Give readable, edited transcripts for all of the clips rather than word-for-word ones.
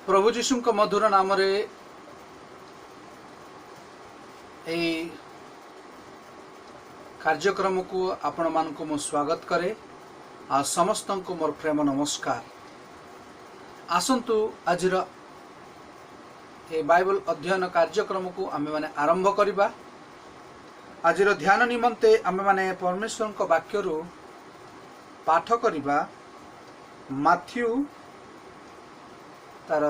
प्रभु जीशु मधुर नाम रे कार्यक्रम को आपण मान को मु स्वागत करे आ समस्त को मोर प्रेम नमस्कार। आसंतु आजिर ए बाइबल अध्ययन कार्यक्रम को आमे माने आरंभ करिबा। आजिर ध्यान निमंते आमे माने परमेश्वर को वाक्य रु पाठ करिबा माथ्यू तार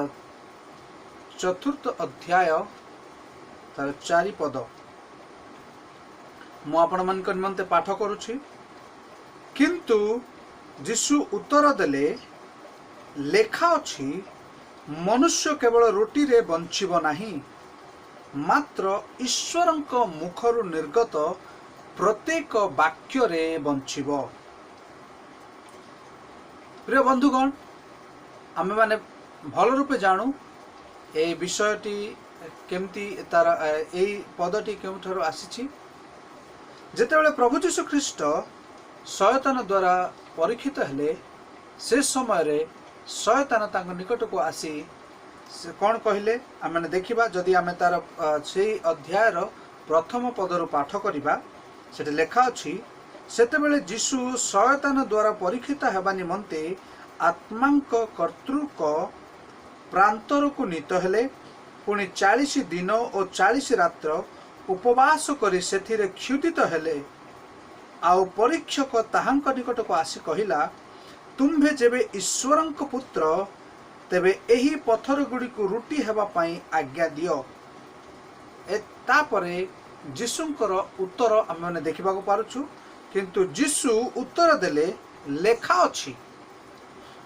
चतुर्थ अध्याय तार 4 पद मु आपण मान निमंते पाठ करुछि। किंतु यीशु उत्तर देले, लेखा अछि मनुष्य केवल रोटी रे बंचिब नाही, मात्र ईश्वरंक मुखरु निर्गत प्रत्येक वाक्य रे बंचिब। प्रिय बंधुगण, आमे माने भल रूपे जानू ए विषयटी केमती तार ए पदटी केउठारु आसीछि। जेतेबेले प्रभु यीशु ख्रीष्ट शयतान द्वारा परीक्षित हेले, से समय रे शयतान तांक निकट को आसी से कौन कहले आमे देखिबा। जदि आमे तार से अध्याय रो प्रथम पदरु पाठ करिबा, सेटे लेखा अछि, सेतेबेले यीशु शयतान द्वारा परीक्षित हेबा निमंते आत्मांक कर्तृक प्रांतर को नीत हेले, पुणी 40 दिन और 40 रात्र उपवास करी सेथिरे क्षुदित हेले। आउ परीक्षक ताहांक निकट को आसी कहिला, तुम्भे जेबे ईश्वरंक पुत्र, तेबे एही पत्थर गुडी को रुटी हेबा पई आज्ञा दियो। तापरे यीशुंकर उत्तर आमे माने देखिबा को पारुछु। किंतु यीशु उत्तर देले, लेखा अछि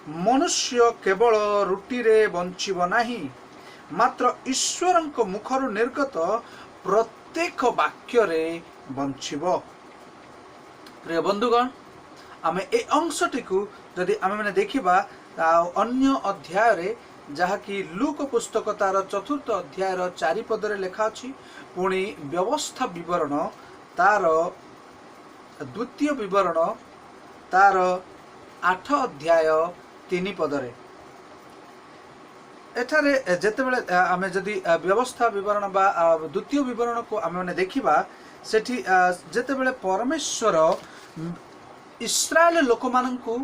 मनुष्य केवल रुटी रे बंचिब नाही, मात्र ईश्वरंक मुखरु निर्गत प्रत्येक वाक्य रे बंचिब। प्रिय बंधुगण, आमे ए अंशटी को जदि आमे माने देखिबा अन्य अध्याय रे, जहा कि लूक पुस्तक तार चतुर्थ अध्याय रो 4 पद रे लेखा अछि, पुणी व्यवस्था विवरण तार द्वितीय विवरण तार 8 अध्याय 3 पद रे। एठारे जेतेबेले आमे जदि व्यवस्था विवरण बा द्वितीय विवरण को आमे माने देखिबा, सेठी जेतेबेले परमेश्वर इस्राएल लोक माननकु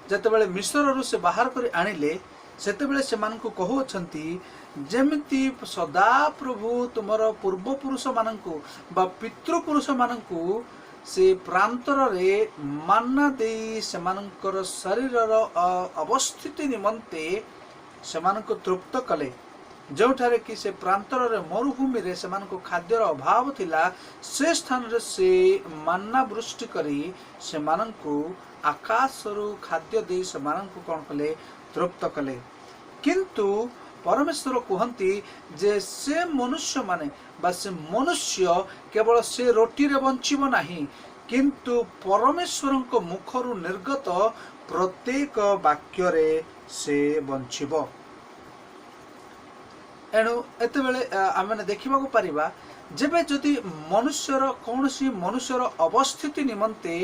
जेतेबेले मिस्र रु से बाहर करी आनिले, सेतेबेले से माननकु कहू अछंती, जेमिति सदा प्रभु तुमर पूर्व पुरुष माननकु बा पितृ पुरुष माननकु से प्रांतर रे मान्ना देई से माननकर शरीरर अवस्थिति निमंते से माननको तृप्त कले, जोठारे कि से प्रांतर रे मरुभूमि रे से मानको खाद्यर अभाव थिला, से स्थान रे से मान्ना वृष्टि करी से मानको आकाश रु खाद्य दे से मानको कोन कले, तृप्त कले। किंतु परमेश्वर कहंती जे से मनुष्य माने बा से मनुष्य केवल से रोटी रे बंचिब नाही, किंतु परमेश्वरंक मुखरु निर्गत प्रत्येक वाक्य रे से बंचिब। एणु एते बेले आमे देखिबा को परिबा, जेबे जदि मनुष्यर कौनसी मनुष्यर अवस्थिति निमंते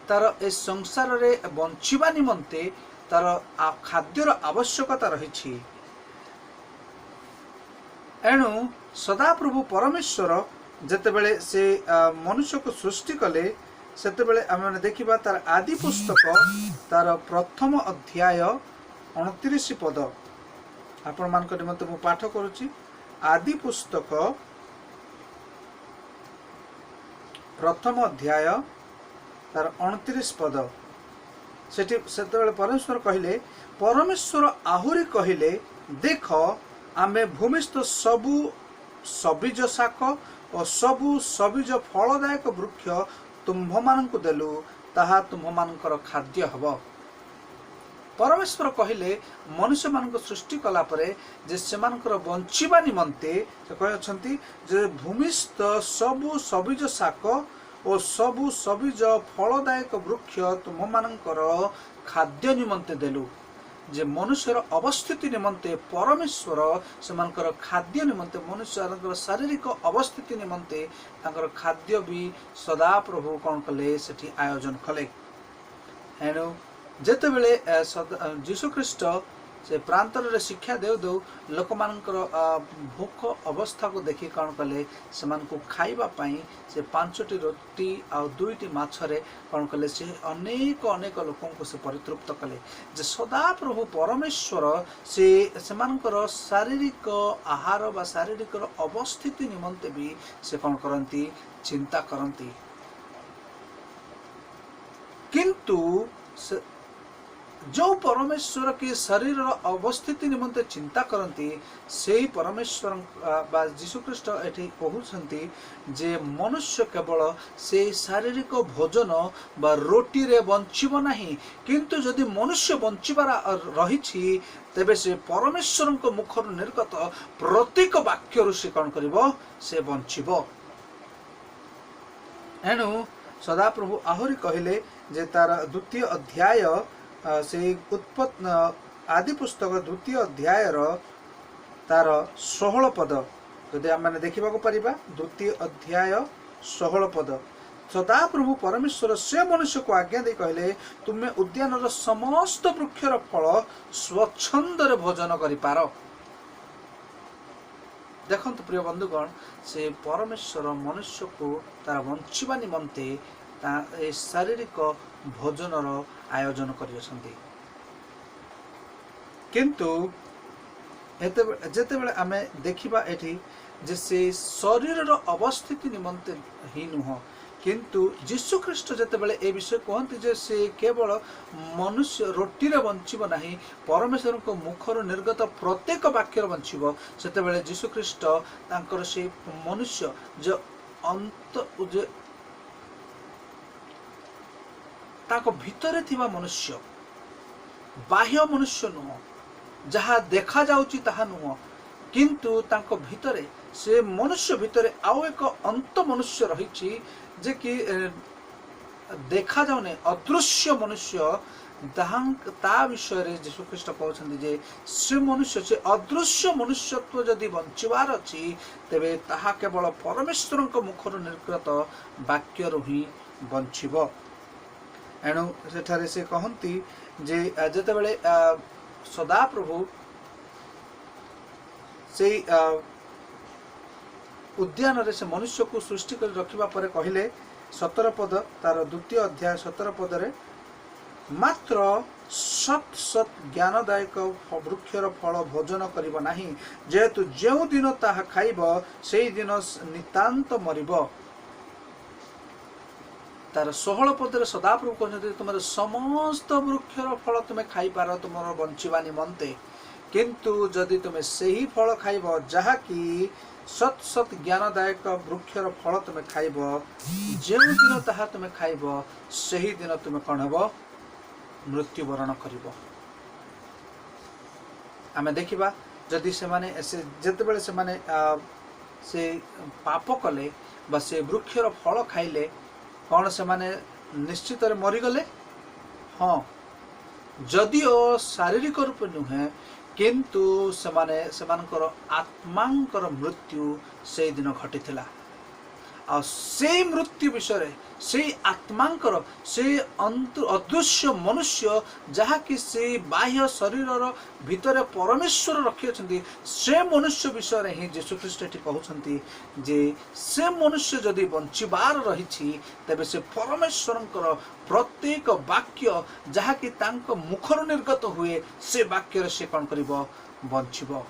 तार ए संसार रे बंचिबा निमंते तार खाद्यर आवश्यकता रहिछि। एणु सदा प्रभु परमेश्वर जेतेबेले से मनुष्य को सृष्टि कले, सेतेबेले आमे देखिबा तार आदि पुस्तक तार प्रथम अध्याय 29 पद आपण मानक निमंते मु पाठ करूची। आदि पुस्तक प्रथम अध्याय तार 29 पद, सेठी सेतेबेले परमेश्वर कहिले, परमेश्वर आहुरी कहिले, देख आमे भूमिस्थ सबु सबीज शाक और सबु सबीज फलदायक वृक्ष तुम्भ माननकु देलु, ताहा तुम्भ मानकर खाद्य हबो। परमेश्वर कहिले मनुष्य मानक सृष्टि कला परे जे सेमानकर बंचिबा निमंते से कहि अछंती जे भूमिस्थ सबु सबीज शाक और सबु सबीज फलदायक वृक्ष तुम मानकर खाद्य निमंते देलु। जे मनुष्यर अवस्थिति निमंते परमेश्वर सेमानकर खाद्य निमंते मनुष्यर शारीरिक अवस्थिति निमंते तांकर खाद्य भी सदा प्रभु कौन कले सेठी आयोजन कले। एणु जेतेबेले जीशु ख्रीष्ट से प्रांतर रे शिक्षा देउ देउ लोक मानकर भूख अवस्था को देखि कौन कले से खाइबा पाई से 5टी रोटी आ 2टी माछरे कौन कले से अनेक अनेक लोकों को से परितृप्त कले जे सदा प्रभु परमेश्वर से सेमानकर शारीरिक आहार बा शारीरिक अवस्थिति निमंते भी से कौन करती चिंता करती किंतु जो परमेश्वर के शरीर अवस्थिति निमंते चिंता करती से परमेश्वर बा जीशुख्रीष्ट एठी कहउछंती जे मनुष्य केवल से शारीरिक भोजन बा रोटी रे बंचिब नहीं किंतु जदि मनुष्य बंचिबार रही तेबे से परमेश्वर मुखर निर्गत प्रत्येक वाक्य से कौन करिवो से बंचिब। एणु सदाप्रभु आहुरी कहले जे तार द्वितीय अध्याय से आदि पुस्तक द्वितीय अध्याय तार 16 पद यदि आम मैंने देखा पारिबा द्वितीय अध्याय 16 पद सदाप्रभु परमेश्वर से मनुष्य को आज्ञा दे कहले तुम्हें उद्यान समस्त वृक्षर फल स्वच्छंद भोजन करिपार। देखंतु प्रिय बंधुगण से परमेश्वर मनुष्य को तार बंचिबा निमंते शारीरिक भोजन आयोजन करियसंती किंतु जेते बेले आमे देखिबा एठी जे से शरीर अवस्थिति निमंते ही नुह किंतु जीशु ख्रीष्ट जेते बेले ए विषय कहंती जे से केवल मनुष्य रोटी रे बंचिबो नाही परमेश्वर को मुखर निर्गत प्रत्येक वाक्य बंचिबो सेते बेले जीशु ख्रीष्ट तांकर से मनुष्य जो अंत जे ताको भितरे थिबा मनुष्य बाह्य मनुष्य नुह जहा देखा जाउची ताहा नुह किंतु ताको भितरे से मनुष्य भितरे आउ एक अंत मनुष्य रहिछि जे कि देखा जाउने अदृश्य मनुष्य ता विषय रे यीशु ख्रीष्ट कहउछन्ति जे से मनुष्य से अदृश्य मनुष्यत्व जदि बंचिबार अछि तेबे ताहा केवल परमेश्वरक मुखर निर्गत वाक्य ही बंचिबो। एणु सेठारे से कहती जे जेते बेले सदा प्रभु से उद्यान रे से मनुष्य को सृष्टि कर रखिबा परे कहले 17 पद तार द्वितीय अध्याय 17 पद रे मात्र सत सत ज्ञानदायक वृक्षर फल भोजन करिब नाही जेहेतु जेउ दिन ताहा खाइब सेई दिन नितांत मरिब। तार 16 पदरे सदाप्रभु कहते तुम समस्त वृक्षर फल तुम्हें खाई पार तुम बंचिबा निमंते किंतु जदि तुम्हें सही फल खाइब जहा कि सत सत ज्ञानदायक वृक्षर फल तुम्हें खाइब जो दिन ताहा तुम्हें खाइब सही दिन तुम्हें कौन हेब मृत्युवरण करिब। आमे देखिबा जदि से माने जेते बेले से माने से पाप कले बा से वृक्षर फल खाइले कौन से माने निश्चित मरीगले हाँ जदिओ शारीरिक रूप नुहे किंतु सेमानकर आत्मांकर मृत्यु से दिन घटी आ से मृत्यु विषय से आत्मांकर से अदृश्य मनुष्य जहा कि से बाह्य शरीर भितर परमेश्वर रखी से मनुष्य विषय ही यीशु ख्रीष्ट कहते जे से मनुष्य जदि बंचिबार रही तेबे से परमेश्वरंकर प्रत्येक वाक्य जहा कि तांको मुखर निर्गत हुए से वाक्य से कौन करिवो बंचिबो।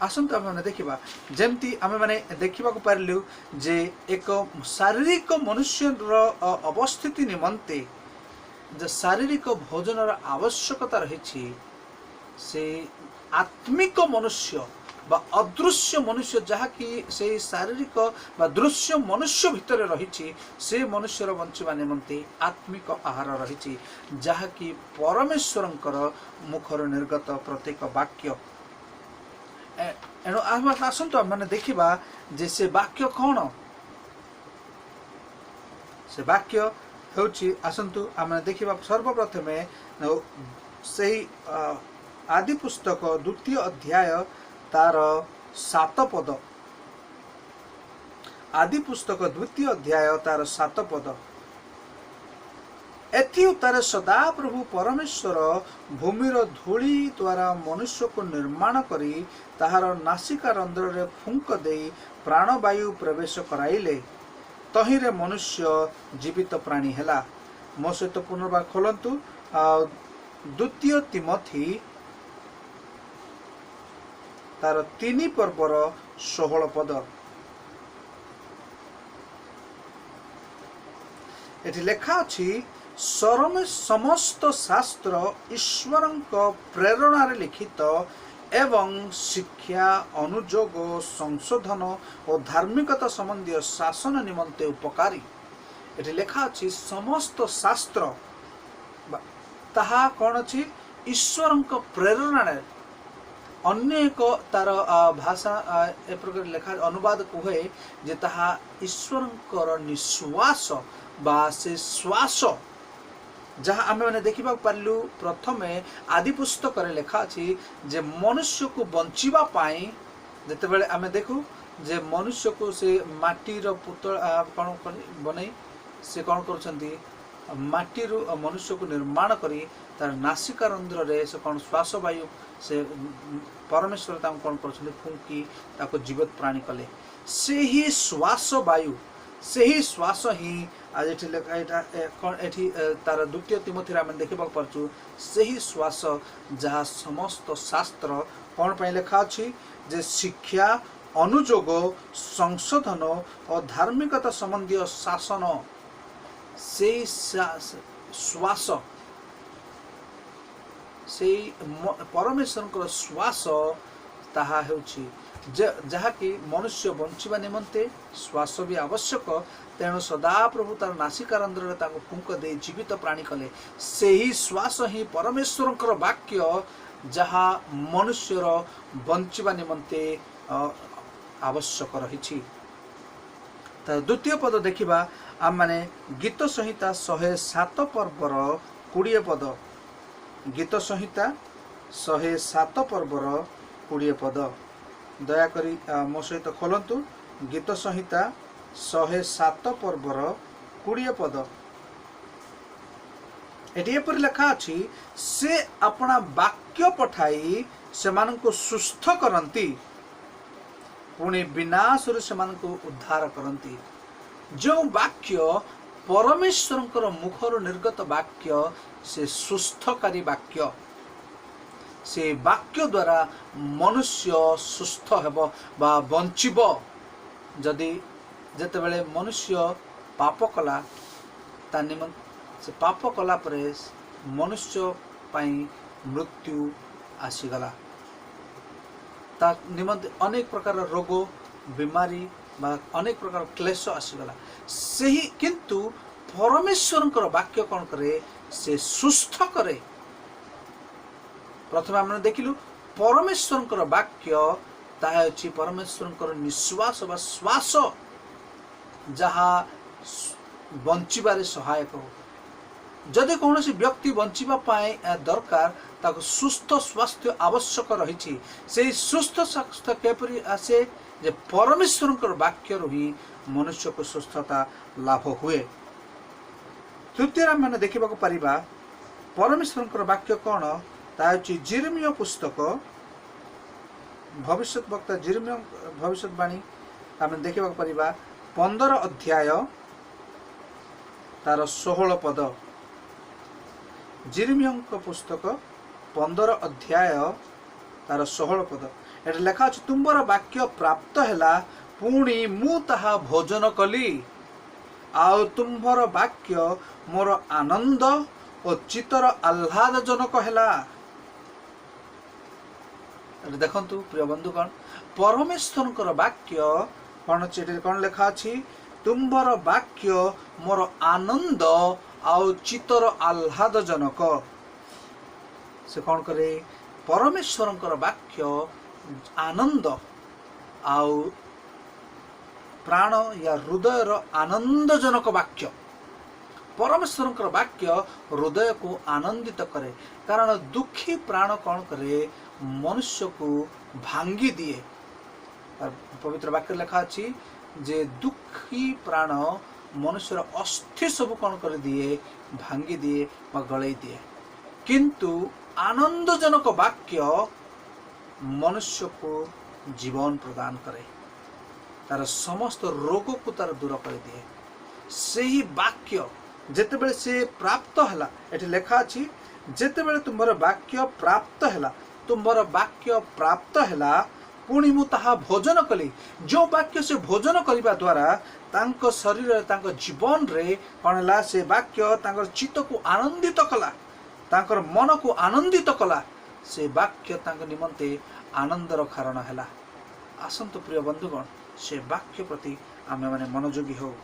आसंतु आम देखा जमती आम मैंने देखा पारू जे एक शारीरिक मनुष्य अवस्थिति निमंते जो शारीरिक भोजन आवश्यकता रही से आत्मिक मनुष्य बा अदृश्य मनुष्य जहा कि से शारीरिक बा दृश्य मनुष्य भितर रही से मनुष्यर बंचिबा निमंते आत्मिक आहार रही जहा कि परमेश्वरंकर मुखर निर्गत प्रत्येक वाक्य। एणु आसतु आम मैंने देखा जे से वाक्य कौन से वाक्य होची आसतु आम देखा सर्वप्रथम से आदि पुस्तक द्वितीय अध्याय तार 7 पद आदि पुस्तक द्वितीय अध्याय तार 7 पद एथि उत्तर सदा प्रभु परमेश्वर भूमिर धूली द्वारा मनुष्य को निर्माण करी ताहार नासिका रंध्र रे फुंक दे प्राणवायु प्रवेश कराइले तहिरे मनुष्य जीवित प्राणी हेला। मो सहित पुनर्बार खोलंतु द्वितीय तिमोथी तार 3 पर्वर 16 पद। एठी लेखा अछि समस्त शास्त्र ईश्वर प्रेरणा रे लिखित एवं शिक्षा अनुजोग संशोधन और धार्मिकता संबंधी शासन निमंते उपकारी। एठी लेखा अछि समस्त शास्त्र ताहा कौन अछि ईश्वर प्रेरणा रे अन्य एक तार भाषा ए प्रकार लेखा अनुवाद कहे जे ताहा ईश्वर निश्वास बा से श्वास जहाँ आम मैंने देखा पार्लु प्रथमे आदि पुस्तक लेखा अच्छी जे मनुष्य को बंचिबा पाई जिते बेले आम देखू जे मनुष्य को से माटीर पुतला कौन बन से कौन कर माटीरू मनुष्य को निर्माण करी तार नासिका रंध्र रे से कौन श्वास वायु से परमेश्वर कौन कर फुंकी ताको जीवित प्राणी कले से ही श्वास वायु से ही श्वास ही आज एठी तार द्वितीय तिमोथी आम देखा पार्चु से ही श्वास जहाँ समस्त शास्त्र कौन पाई लेखा अच्छी जे शिक्षा अनुजोग संशोधन और धार्मिकता संबंधी शासन से श्वास से परमेश्वर श्वास ताहा हेउछि जहाँकि मनुष्य बंचिबा निमंते श्वास भी आवश्यक। तेणु सदा प्रभु तार नासिका रंध्र फुंक दे जीवित प्राणी कले से ही श्वास ही परमेश्वर वाक्य जहाँ मनुष्यर बंचिबा निमंते आवश्यक रही। द्वितीय पद देखिबा आम माने गीत संहिता 107 पर्वर 20 पद। गीत संहिता 107 पर्वर 20 पद दयाकरी मो सहित खोलंतु। गीत संहिता 107 पर्वर 20 पद। एटी एपरि लेखा अछि से अपना वाक्य पठाई सेमानंको सुस्थ करंती पुणी विनाश सेमानंको उद्धार करंती। जो वाक्य परमेश्वर मुखर निर्गत वाक्य से सुस्थकारी वाक्य से वाक्य द्वारा मनुष्य सुस्थ हेब बा बंचिब। जदि जेतेबेले मनुष्य पाप कला ता निमंते से पाप कला परे मनुष्य पाई मृत्यु आसीगला ता निमंते अनेक प्रकार रोग बीमारी बा अनेक प्रकार क्लेश आसीगला से ही किंतु परमेश्वर वाक्य कौन करे से सुस्थ करे। प्रथम आम देखिलु परमेश्वर वाक्य ताहा अछि परमेश्वर निश्वास बा श्वास जहाँ बंचिबारे सहायक हो। जदि कौन व्यक्ति बंचिबा पाए दरकार ताको सुस्थ स्वास्थ्य आवश्यक रही। से सुस्थ स्वास्थ्य केपरि आसे जे परमेश्वर वाक्य ही मनुष्य को सुस्थता लाभ हुए। तृतीय मैंने देखा पारिबा परमेश्वर वाक्य कौन ता जिर्मिया पुस्तक भविष्य वक्ता जिर्मिया भविष्यवाणी आम देखा पारिबा 15 अध्याय तार 16 पद। जिर्मिया पुस्तक 15 अध्याय तार 16 पद। एटा लेखा अछि तुमर वाक्य प्राप्त हैला पुणी मु ताहा भोजन कली आउ तुम्भर वाक्य मोर आनंद और चित्तर आह्लाद जनक हैला। देखंतु प्रिय बंधुगण परमेश्वर वाक्य कौन चिठी कौन लेखा अछि तुम्भर वाक्य मोर आनंद आउ चित्तर आह्लाद जनक। से कौन करे परमेश्वर वाक्य आनंद आउ प्राण या हृदय आनंदजनक वाक्य। परमेश्वर वाक्य हृदय को आनंदित करे कारण दुखी प्राण कौन करे मनुष्य को भांगी दिए। पवित्र वाक्य लेखा अछि जे दुखी प्राण मनुष्यर अस्थि सब कौन कर दिए भांगी दिए व गलई दिए, किंतु आनंदजनक वाक्य मनुष्य को जीवन प्रदान करे, तार समस्त रोग को तार दूर कर दिए। से ही वाक्य जेतेबेले से प्राप्त हैला, एठी लेखा अछि जेतेबेले तुम्हार वाक्य प्राप्त हैला, तुम्हार वाक्य प्राप्त हैला, पुणी मु ताहा भोजन कली। जो वाक्य से भोजन करने द्वारा तांको शरीर तांको जीवन रे कौन है, से वाक्य तांकर चित्त को आनंदित कला, तांकर मन को आनंदित कला, से वाक्य तांको निमंते आनंदर कारण हैला। आसंतु प्रिय बंधुगण, से वाक्य प्रति आमे माने मनोयोगी हो।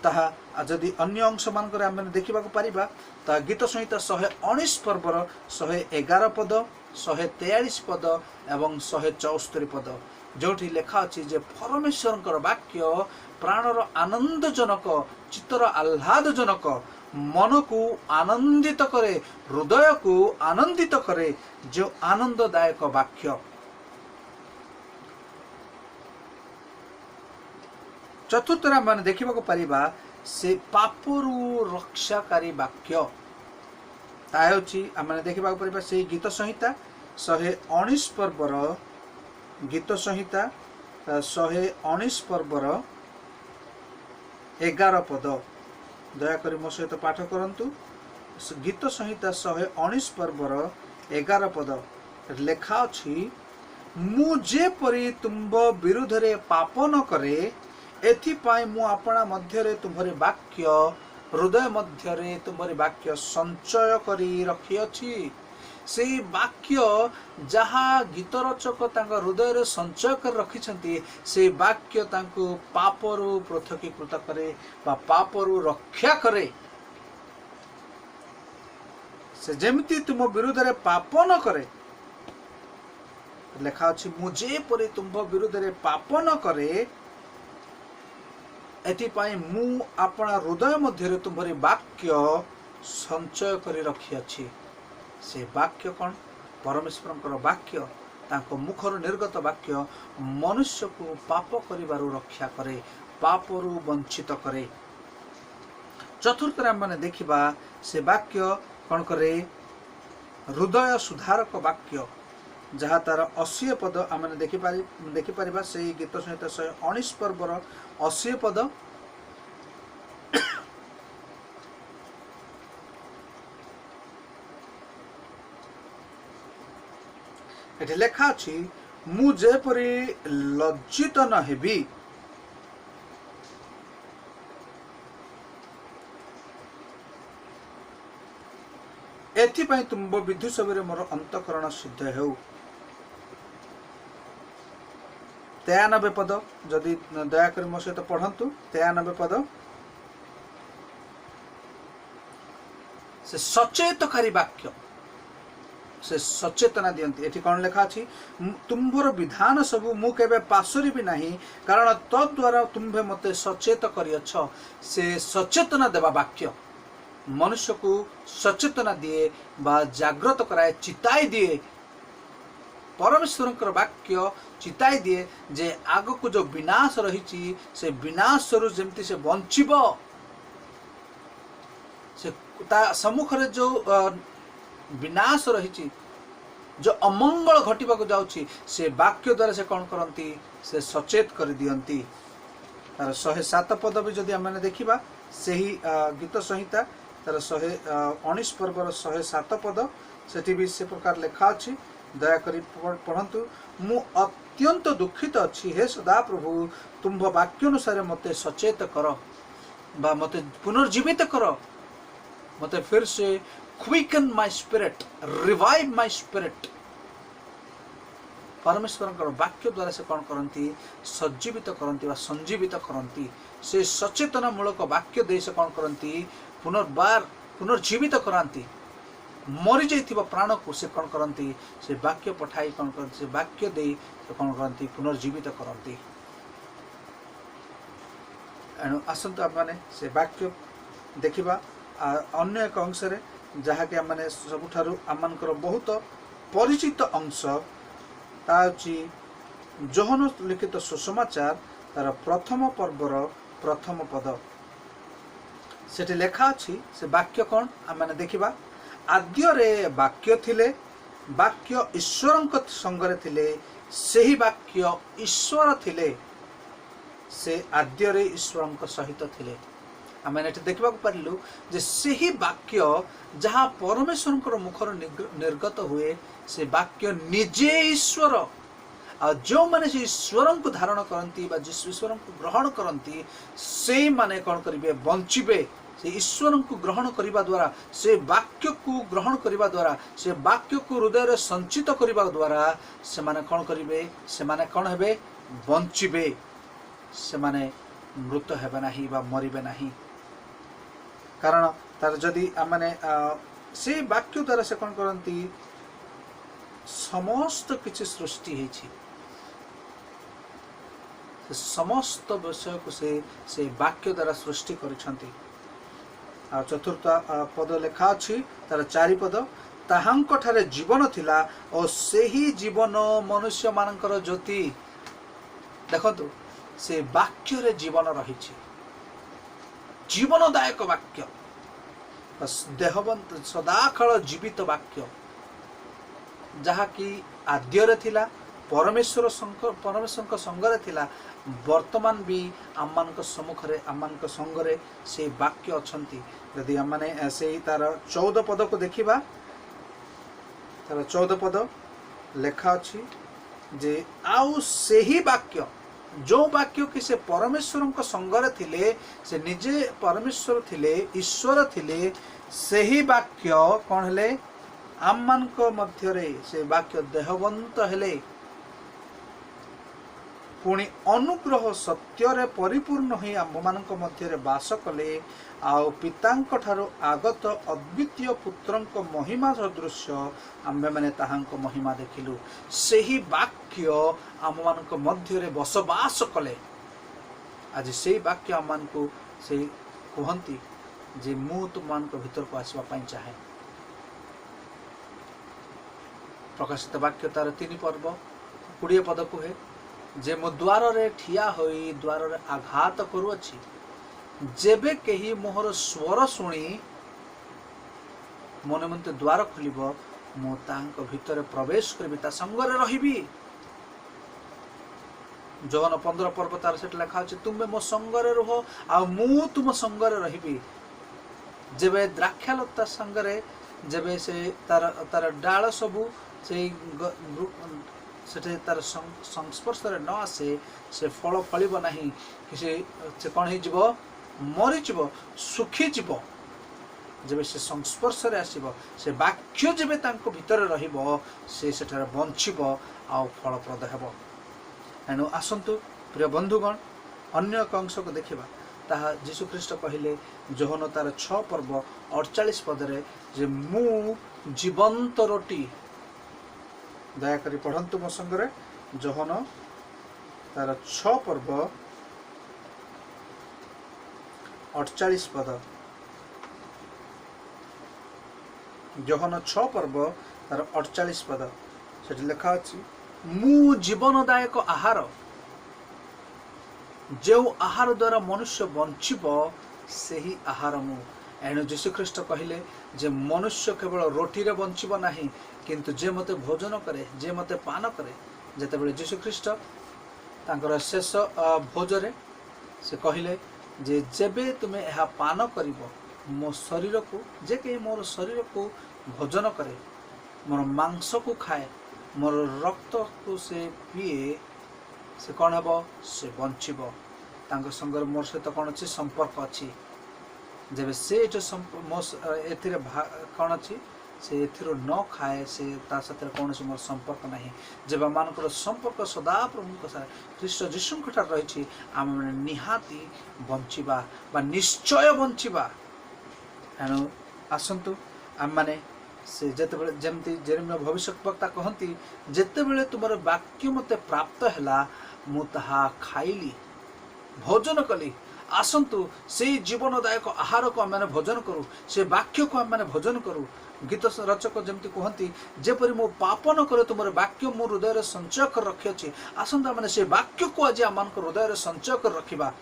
ताहा जदि अन्य अंश मानकर आमे देखिबा को परिबा, ता गीत संहिता 119 पर्वर 111 पद, 143 पद एवं 174 पद, जोठी लेखा अछि जे परमेश्वरंकर वाक्य प्राणर आनंदजनक, चित्तर आह्लादजनक, मन को आनंदित करे, हृदय को आनंदित करे, जो आनंददायक वाक्य। चतुर्थरा मान देखा पारिबा से पापरू रक्षाकारी वाक्य आम देखा पारिबा से गीत संहिता 119 पर्वर, गीत संहिता 119 पर्वर 11 पद, दयाकोरी मो सहित पाठ करंतु। गीत संहिता 119 पर्वर 11 पद लेखा अछि, मु जे परि तुंब विरुद्ध रे पाप न करे, एथिपाई मु आपणा मध्यरे तुम्हारे वाक्य, हृदय मध्यरे तुम्हारे वाक्य संचय करी रखी अछि। से वाक्य जहाँ गीत रचक तांका हृदय रे संचय कर रखिछंती, से वाक्य तांको पापरू पृथकीकृत करे बा पापरू रक्षा करे। से जेमिति तुम विरुद्ध रे पाप न करे, लेखा अछि मुझे परे तुम विरुद्ध रे पाप न करे, एथिपाई मु आपणा हृदय मध्य तुम्हारी वाक्य संचय करी रखी अछि। से वाक्य कौन? परमेश्वर वाक्य, तांको मुखर निर्गत वाक्य मनुष्य को पाप करिबारु रक्षा करे, पापरू वंचित करे। चतुर्थ आम माने देखिबा से वाक्य कौन करे? हृदय सुधारक वाक्य, जहाँ तार 80 पद आम देखिपर से गीत संहिता 119 पर्वर 80 पद। एठी लेखा अछि, मु जेपरि लज्जित न हेबी, एथिपाई तुम विधि सबरे मोर अंतकरण सिद्ध हेउ। 93 पद जदि दयाकर मो सहित पढ़ंतु। 93 पद, से सचेतकारी वाक्य, से सचेतना दियंती। एठी कौन लेखा अछि? तुम्भर विधान सबु मु केबे पासोरी भी नाही, कारण तद्वारा तुम्भे मते सचेत करियछ। से सचेतना देवा वाक्य मनुष्य को सचेतना दिए बा जागृत कराए, चिताई दिए। परमेश्वर वाक्य चिताई दिए जे आग को जो विनाश रही, से विनाश रु जेमती से बंचिब, से सम्मुख रे जो विनाश रही, जो अमंगल घटिबा को जाउछि, से वाक्य द्वारा से कौन करती? से सचेत कर दियंती। तार 107 पद भी जदि आम देखा से ही गीत संहिता तार 119 पर्वर 107 पद, सेठी भी से प्रकार लेखा अछि। दयाकरी पढ़ंतु। मु अत्यंत दुखित अच्छी, हे सदा प्रभु तुम्भ वाक्य अनुसार मते सचेत कर बा मते पुनर्जीवित कर, मते फिर से quicken my spirit, revive my spirit. परमेश्वर वाक्य द्वारा से कौन करती? सज्जीवित करती बा संजीवित करती। से सचेतना मूलक वाक्य दे से कौन करती? पुनर्बार पुनर्जीवित कराती। मरी जाइथिबा प्राण को से कौन करती? से वाक्य पठाई कौन करती? से वाक्य दे से कौन करती? पुनर्जीवित करती। एणु आसंतु आप माने से वाक्य देखिबा अन्य एक अंश रे, जहा कि आम सबुठारु आमनकर बहुत परिचित अंश, ताउची जोहन लिखित सुसमाचार तार प्रथम पर्वर प्रथम पद। सेठी लेखा अछि से वाक्य कौन आम मैंने देखा आद्यरे वाक्य थिले वाक्य ईश्वर संगरे थिले सही वाक्य ईश्वर थिले से आद्यरे ईश्वर सहित थिले आम मैंने देखा पारू जे सही वाक्य जहाँ परमेश्वर मुखर निर्गत हुए से वाक्य निजे ईश्वर आ जो माने से ईश्वर को धारण करती ईश्वर को ग्रहण करती से माने कौन करेंगे बंचिबे से ईश्वर को ग्रहण करने द्वारा से वाक्य को ग्रहण करने द्वारा से वाक्य को हृदय संचित करने द्वारा से माने कौन करेंगे से माने कौन हेबे बंचिबे से माने मृत हेबे नाही बा मरिबे नाही कारण तार जदि माने से वाक्य द्वारा से कौन करती समस्त किछि सृष्टि हेछि समस्त विषय को से वाक्य द्वारा सृष्टि करिसंती आ चतुर्थ पद लेखा अछि तार चारि पद ताहांक ठारे जीवन थिला और सेही जीवन मनुष्य मानकर ज्योति देखंतु से वाक्य रे जीवन रहिछि जीवनदायक वाक्य देहवंत सदाकाल जीवित वाक्य जहा कि आद्यरे थिला परमेश्वर संगरे थिला वर्तमान भी आम सम्मुखें आम संगरे से वाक्य अच्छी यदि आम से तार 14 पद को देखा तार 14 पद लेखा अच्छी जे आउ सेही वाक्य जो वाक्य कि से परमेश्वर संगरे थिले से निजे परमेश्वर थिले ईश्वर थिले सेही वाक्य कौन हेले आम मध्य से वाक्य देहवंत हेले पुणी अनुग्रह सत्यर परिपूर्ण ही आम मध्य बास कले आउ पितांक ठारो आगत अद्वितीय पुत्रंक महिमा सदृश आम्भे माने ताहांक महिमा देखिलु सेही वाक्य आम मध्य बसवास कले आज से वाक्य आम को से कहती जे मु तुम भीतर को आसवाई चाहे प्रकाशित वाक्य तार 3 पर्व 20 पद कहे जे मो द्वार रे ठिया होई द्वार रे आघात करूअछि जेबे केही मोहर स्वर शुणी मन मते द्वार खोलिब मो तांक भीतर प्रवेश करबी ता संगरे रहिबी जौन 15 पर्व तार सेट लिखा अछि तुमे मो संगरे रहो आ मु तुम संगरे रहिबी जेबे द्राक्षालता संगरे जेबे से तार तार डाल सबु से तार संस्पर्श न आसे से फल फलिब नहीं कि कौन हो मरीज सुखीजीव जब से संस्पर्श आसब से वाक्य जब भीतर से बंचब आ फलप्रद हेब एणु आसतु प्रिय बंधुगण अन्य एक अंश को देखा ताहा जीशुख्रीष्ट कहले जोहन तार 6 पर्व 48 पदरे जे मु जीवंत रोटी दयाकरी पढ़ंतु मो संगरे जोहन तार 6 पर्व 48 पद जोहन 6 पर्व तार 48 पद से लिखा अछि मु जीवनदायक आहार जो आहार द्वारा मनुष्य बंचिब सही आहार मु एणु जीशुख्रीष्ट कहले जे मनुष्य केवल रोटी रे बंचिब नाही किंतु जे मते भोजन करे जे मते पान करे जेतेबेले जीशुख्रीष्ट तांकर शेष भोजरे से कहले जे जेबे तुमे एहा पान करिवो मो शरीर को जे के मोर शरीर को भोजन करे मोर मांस को खाए मोर रक्त को से पिए से कौन हेब से बंचिब तांको संगर मोर सहित कौन अच्छी संपर्क अच्छी जब से जो एथिरे कौन अच्छी से एथिरो न खाए से ता साथ कौन मोर संपर्क नहीं जब आम संपर्क सदा प्रभु ख्रीष्ट जीशु रही आम निहाती बंचिबा बा निश्चय बंचिबा एणु आसतु आम माने से जेतेबेले जेमती जेरेमिया भविष्यवक्ता कहती जेतेबेले तुमर वाक्य मते प्राप्त हैला मु ताहा खाइली भोजन कली आसंतु से जीवनदायक आहार को आम भोजन करूँ से वाक्य को आम भोजन करूँ गीत रचक जमती कहती जेपरी मो पाप न करे तुम वाक्य मो हृदय संचय कर रखी आसंतु मैंने से वाक्य को आज आम हृदय संचय कर रखा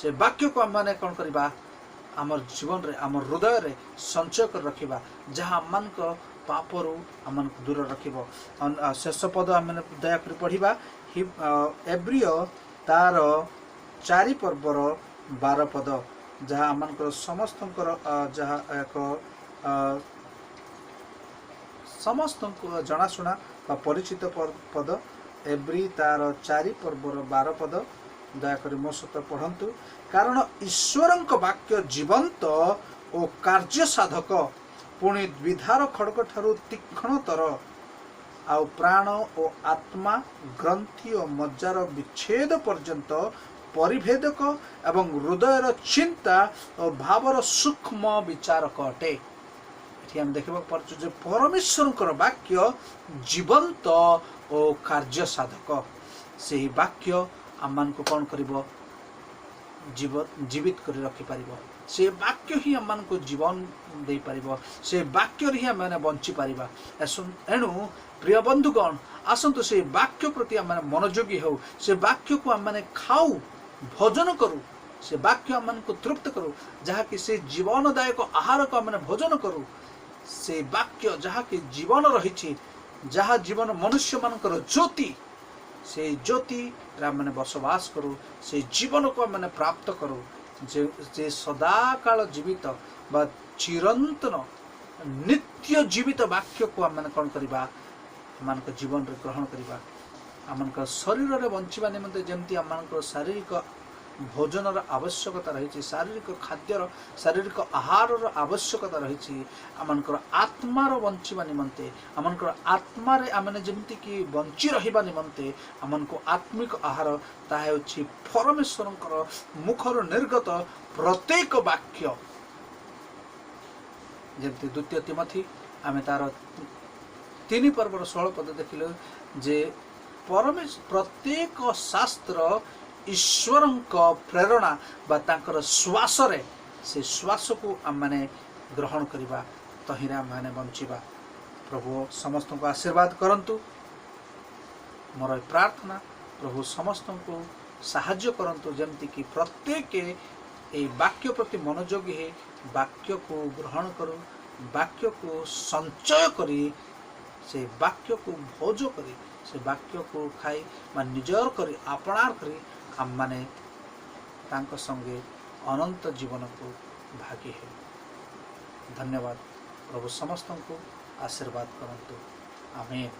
से वाक्य को आम कौन करवा आमर जीवन रे आमर हृदय रे संचय कर रखिबा जहाँ आम पापरू आम दूर रखिबो। शेष पद आम दयाकोरी पढ़िबा एब्रिय तार 4 पर्वर 12 पद जहाँ आम समस्त जहाँ एक समस्त जनाशुना परिचित पद एब्री तार 4 पर्वर 12 पद दयाकोरी मो सहित पढ़ंतु। कारण ईश्वरंक वाक्य जीवंत और कार्य साधक पुणी द्विधार खड़ग ठारू तीक्ष्णतर आउ प्राण और आत्मा ग्रंथि और मज्जार विच्छेद पर्यंत परिभेदक एवं हृदयर चिंता और भावर सूक्ष्म विचारक अटे। ये हम देखा पार्छु परमेश्वर वाक्य जीवंत और कार्य साधक से वाक्य आम को कौन कर जीवित कर रखिपर से वाक्य ही आम को जीवन दे पार से वाक्य ही आम बंची पार। एणु प्रिय बंधुगण आसतु से वाक्य प्रति आम मनोयोगी हो से वाक्य को आम खाऊ भोजन करूँ से वाक्य आम को तृप्त करूँ जहाँकि से जीवनदायक आहार को आम भोजन करूँ से वाक्य जहाँकि जीवन रही जहाँ जीवन मनुष्य मानकर ज्योति से ज्योति मैंने बसवास करूँ से जीवन को मैंने प्राप्त करूँ जे सदा काल जीवित बा चिरंतन नित्य जीवित वाक्य को आम कौन करवा आम जीवन रे ग्रहण करवा आम शरीर रे बंचिबा निमंते जमती आम शारीरिक भोजन आवश्यकता रही शारीरिक खाद्यर शारीरिक आहार आवश्यकता रही आम आत्मार बंचिबा निमंते आम आत्मा आमने जमती कि बंची रहिबा निमंते आम को आत्मिक आहार ताहा होछि परमेश्वरंकर मुखर निर्गत प्रत्येक वाक्य जमती द्वितीय तिमोथी आम तार 3 पर्वर 16 पद देखिले जे प्रत्येक शास्त्र ईश्वरंक प्रेरणा बा तांकर श्वास रे से श्वास को आम माने ग्रहण करवा तहिरा माने बंचिबा। प्रभु समस्त को आशीर्वाद करंतु मोर प्रार्थना प्रभु समस्त को साहाय्य करंतु जमती कि प्रत्येक ए वाक्य प्रति मनोयोगी है वाक्य को ग्रहण करूँ वाक्य को संचय करी से वाक्य को भोज करी से वाक्य को खाई निजर करी आपणार करी आम माने तांको संगे अनंत जीवन को भागी है। धन्यवाद। प्रभु समस्त को आशीर्वाद करंतु। आमेन।